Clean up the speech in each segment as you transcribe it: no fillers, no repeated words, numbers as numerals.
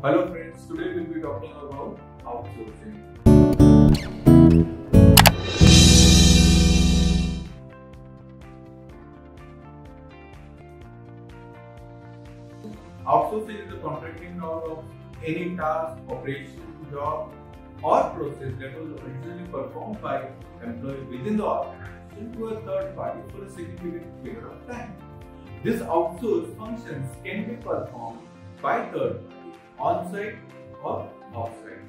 Hello friends, today we'll be talking about outsourcing. Outsourcing is the contracting out of any task, operation, job or process that was originally performed by employee within the organization to a third party for a significant period of time. This outsourced functions can be performed by third party on-site or off-site,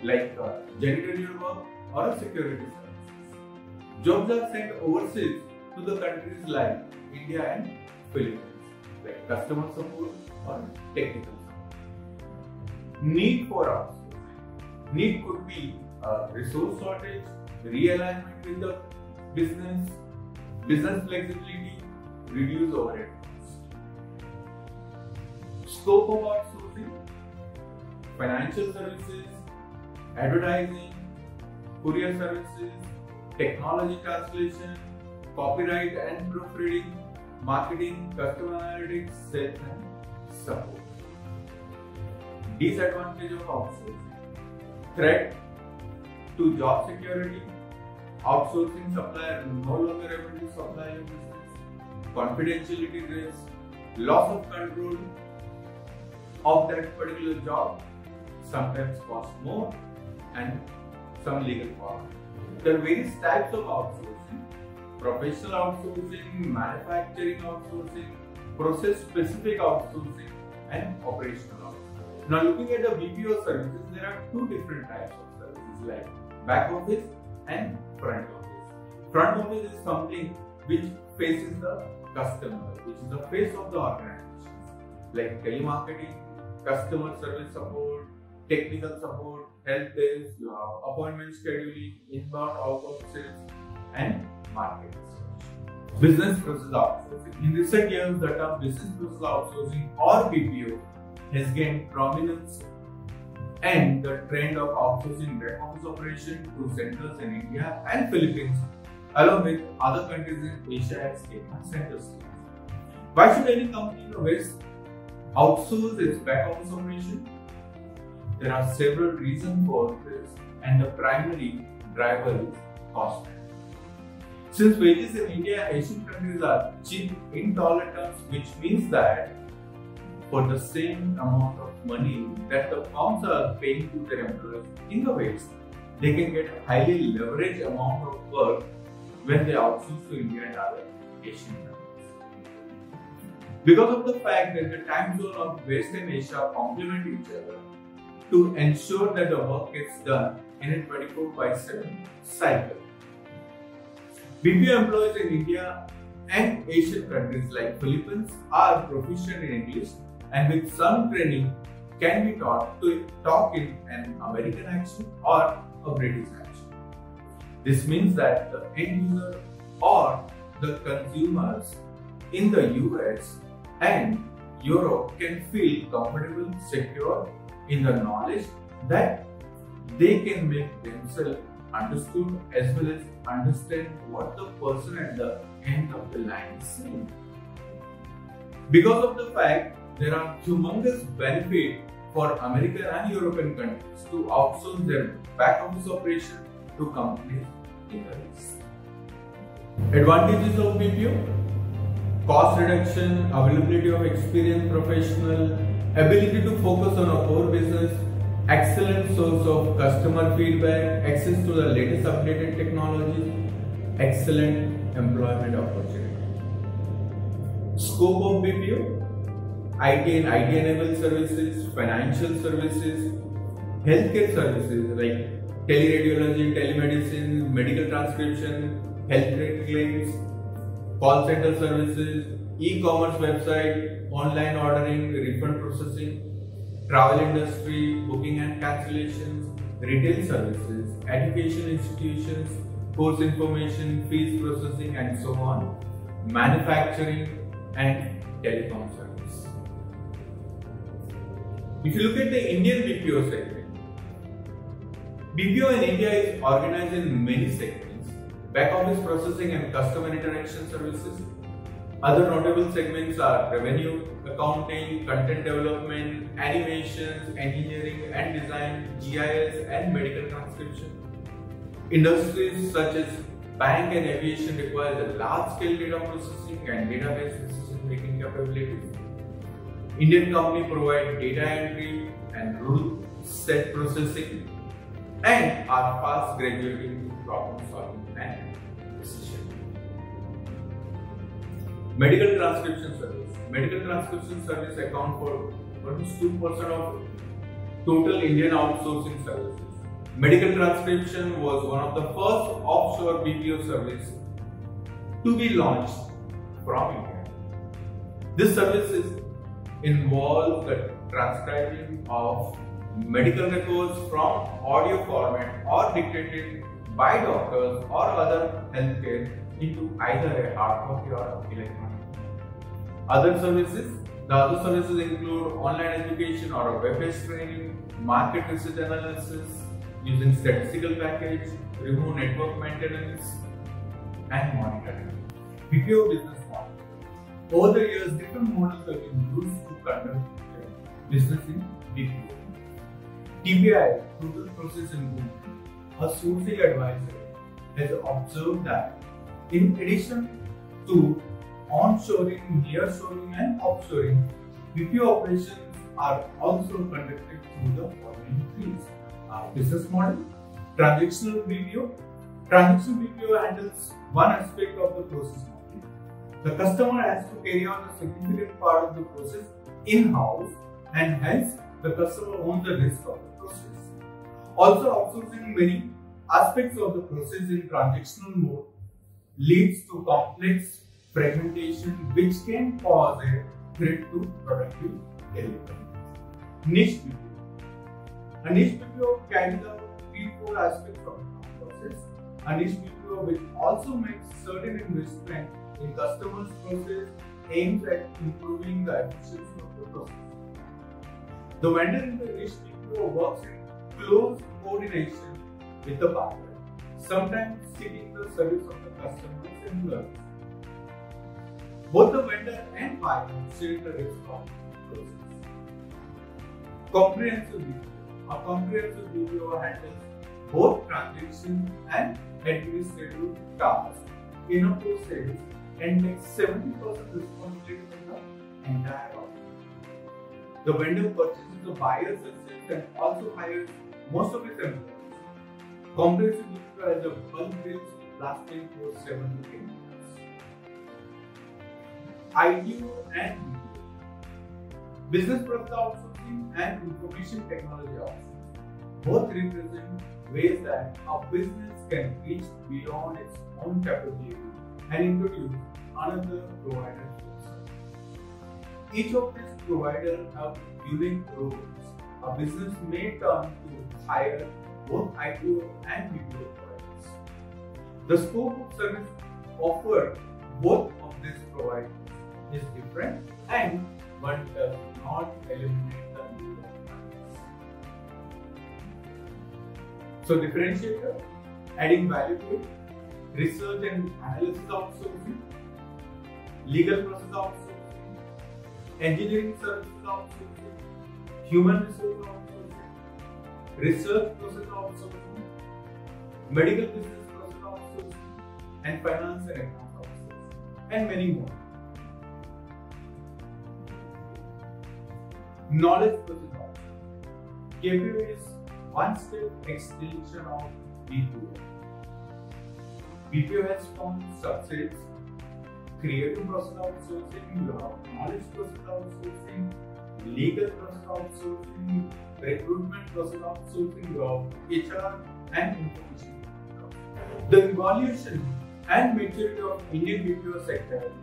like janitorial work or security services. Jobs are sent overseas to the countries like India and Philippines, like customer support or technical support. Need for outsourcing. Need could be resource shortage, realignment with the business flexibility, reduce overhead costs. Scope of outsourcing: financial services, advertising, courier services, technology translation, copyright and proofreading, marketing, customer analytics, sales and support. Disadvantage of outsourcing: threat to job security, outsourcing supplier no longer able to supply your business, confidentiality risk, loss of control of that particular job, sometimes cost more, and some legal power. There are various types of outsourcing: professional outsourcing, manufacturing outsourcing, process-specific outsourcing, and operational outsourcing. Now, looking at the BPO services, there are two different types of services, like back office and front office. Front office is something which faces the customer, which is the face of the organization, like telemarketing, customer service support, technical support, help desk, you have appointment scheduling, inbound, outbound sales, and market research. Business process outsourcing. In recent years, the term business process outsourcing or BPO has gained prominence, and the trend of outsourcing back office operation to centers in India and Philippines, along with other countries in Asia, has taken center stage. Why should any company in the West outsource its back office operation? There are several reasons for this, and the primary driver is cost. Since wages in India and Asian countries are cheap in dollar terms, which means that for the same amount of money that the firms are paying to their employees in the West, they can get a highly leveraged amount of work when they outsource to India and other Asian countries. Because of the fact that the time zone of West and Asia complement each other, to ensure that the work gets done in a 24/7 cycle. BPO employees in India and Asian countries like Philippines are proficient in English, and with some training can be taught to talk in an American accent or a British accent. This means that the end user or the consumers in the US and Europe can feel comfortable, secure in the knowledge that they can make themselves understood as well as understand what the person at the end of the line is saying. Because of the fact there are humongous benefits for American and European countries to outsource their back office operation to companies in the West. Advantages of BPO: cost reduction, availability of experienced professional, ability to focus on a core business, excellent source of customer feedback, access to the latest updated technologies, excellent employment opportunity. Scope of BPO: IT and IT-enabled services, financial services, healthcare services like teleradiology, telemedicine, medical transcription, healthcare claims, call center services, e-commerce website, online ordering, refund processing, travel industry, booking and cancellations, retail services, education institutions, course information, fees processing, and so on, manufacturing, and telecom service. If you look at the Indian BPO segment, BPO in India is organized in many segments: back office processing and customer interaction services, Other notable segments are revenue, accounting, content development, animations, engineering and design, GIS and medical transcription. Industries such as bank and aviation require a large-scale data processing and database decision-making capabilities. Indian companies provide data entry and rule set processing and are fast graduating to problem solving and decision. Medical transcription service. Medical transcription service account for almost 2% of total Indian outsourcing services. Medical transcription was one of the first offshore BPO service to be launched from India. This service involves the transcribing of medical records from audio format or dictated by doctors or other healthcare into either a hard copy or electronic. The other services include online education or web-based training, market research analysis using statistical package, remote network maintenance, and monitoring. BPO business model. Over the years, different models have been used to conduct business in BPO. TPI, Total Process Improvement, a sourcing advisor, has observed that in addition to onshoring, nearshoring, and offshoring, BPO operations are also conducted through the following things. Business model, transactional BPO. Transactional BPO handles one aspect of the process model. The customer has to carry out a significant part of the process in-house, and hence the customer owns the risk of the process. Also, outsourcing many aspects of the process in transactional mode leads to complex fragmentation, which can cause a threat to productive delivery. Niche BPO. A niche BPO carries out 3-4 aspects of the process. A niche BPO, which also makes certain investment in customers' process, aims at improving the efficiency of the process. The vendor in the niche BPO works in close coordination with the buyer, sometimes seeking the service of the customers and learners. Both the vendor and buyer share the risk of the process. Comprehensive BPO. A comprehensive BPO handles both transaction and administrative tasks in a process and takes 70% responsibility for the entire order. The vendor purchases the buyer's assets and also hires most of its employees. Comprehensive BPO has a bulk bills lasting for 7 to 8 months. ITO and BPO. Business process outsourcing and information technology outsourcing both represent ways that a business can reach beyond its own capability and introduce another provider to the service. Each of these providers have unique roles. A business may turn to hire both ITO and BPO providers. The scope of service offered both of these providers is different, and one does not eliminate the need of others. So differentiator, adding value to it, research and analysis outsourcing, legal process outsourcing, engineering services outsourcing, human resource outsourcing, research process outsourcing, medical business process outsourcing, and finance and accounts outsourcing, and many more. Knowledge process outsourcing. KPO is one step extension of BPO. BPO has found subsets: creative process outsourcing, you have knowledge process outsourcing, legal process outsourcing, recruitment process outsourcing, you have HR and information. The evolution and maturity of Indian BPO sector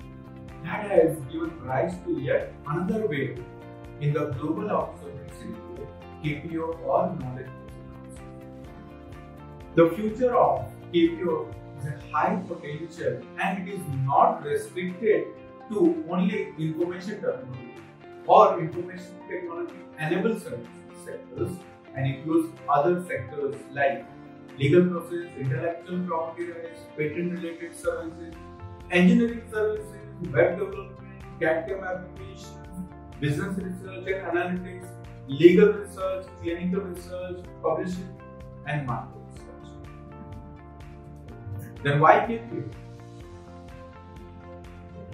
that has given rise to yet another wave in the global outsourcing scenario, KPO or knowledge process outsourcing. The future of KPO is a high potential, and it is not restricted to only information technology or information technology enabled services sectors, and includes other sectors like legal process, intellectual property rights, patent related services, engineering services, web development, CAD/CAM applications, business research and analytics, legal research, clinical research, publishing, and market research. Then why KPO?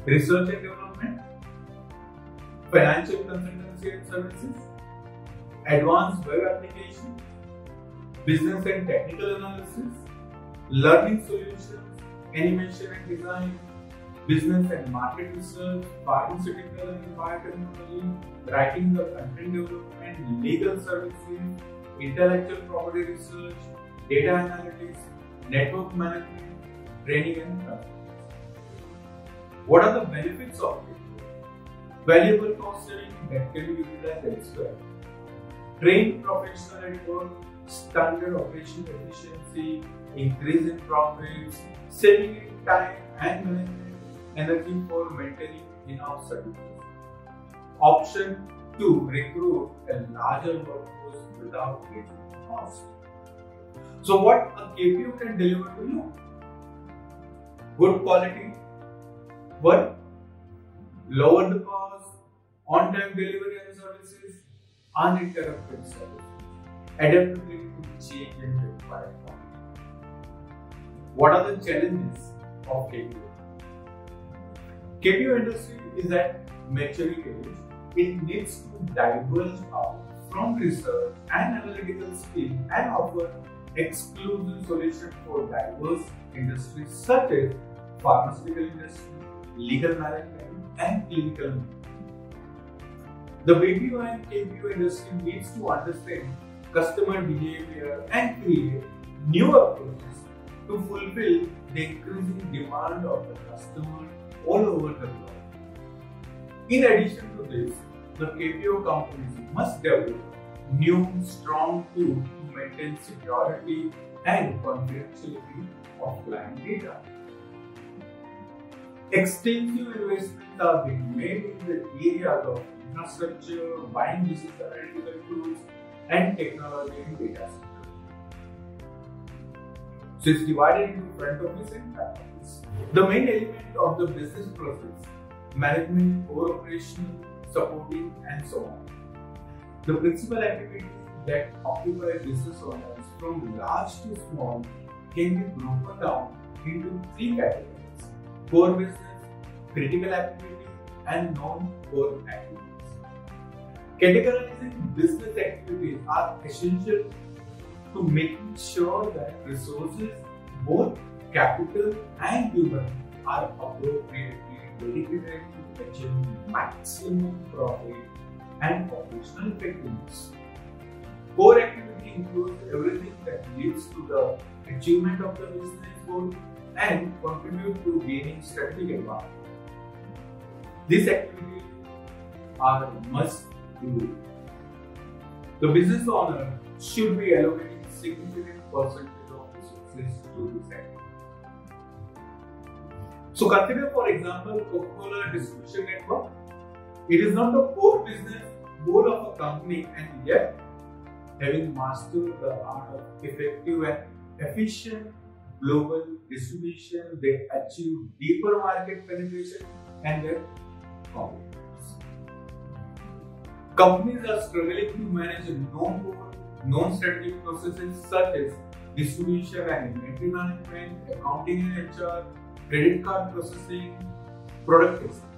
Research and development, financial consultancy and services, advanced web application, business and technical analysis, learning solutions, animation and design, business and market research, pharmaceutical and biotechnology, writing the content development, legal services, intellectual property research, data analytics, network management, training and consulting. What are the benefits of it? Valuable cost saving that can be utilized elsewhere. Trained professional at work, standard operational efficiency, increase in profits, saving in time and management, energy for maintaining in-house certificates. Option 2. Recruit a larger workforce without raising cost. So what a KPO can deliver to you? Good quality work, lower the cost, on-time delivery and services, uninterrupted service, adaptability to change and required. What are the challenges of KPO? KPO industry is at maturing age. It needs to diverge out from research and analytical skill and offer exclusive solutions for diverse industries such as pharmaceutical industry, legal management, and clinical management. The BPO and KPO industry needs to understand customer behavior and create new approaches to fulfill the increasing demand of the customer all over the globe. In addition to this, the KPO companies must develop new, strong tools to maintain security and confidentiality of client data. Extensive investments are being made in the areas of infrastructure, buying business analytical tools, and technology and data center. So it's divided into front office and back office. The main element of the business process, management, core operational, supporting, and so on. The principal activities that occupy business owners from large to small can be broken down into 3 categories. Core business, critical activity, and non-core activities. Categorizing business activities are essential to making sure that resources, both capital and human, are appropriately dedicated to achieving maximum profit and operational effectiveness. Core activity includes everything that leads to the achievement of the business goal and contribute to gaining strategic advantage. These activities are must-do. The business owner should be allocating significant percentage of resources to this activity. So consider, for example, Coca-Cola distribution network. It is not the core business goal of a company, and yet, having mastered the art of effective and efficient global distribution, they achieve deeper market penetration and their competitors. Companies are struggling to manage non-core, non-strategic processes such as distribution and inventory management, accounting and HR, credit card processing, product testing.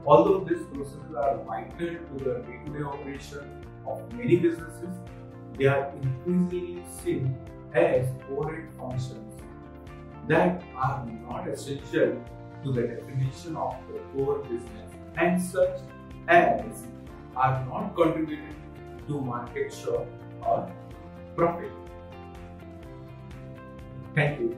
Although these processes are vital to the day-to-day operation of many businesses, they are increasingly seen as overhead functions that are not essential to the definition of the core business and such as are not contributing to market share or profit. Thank you.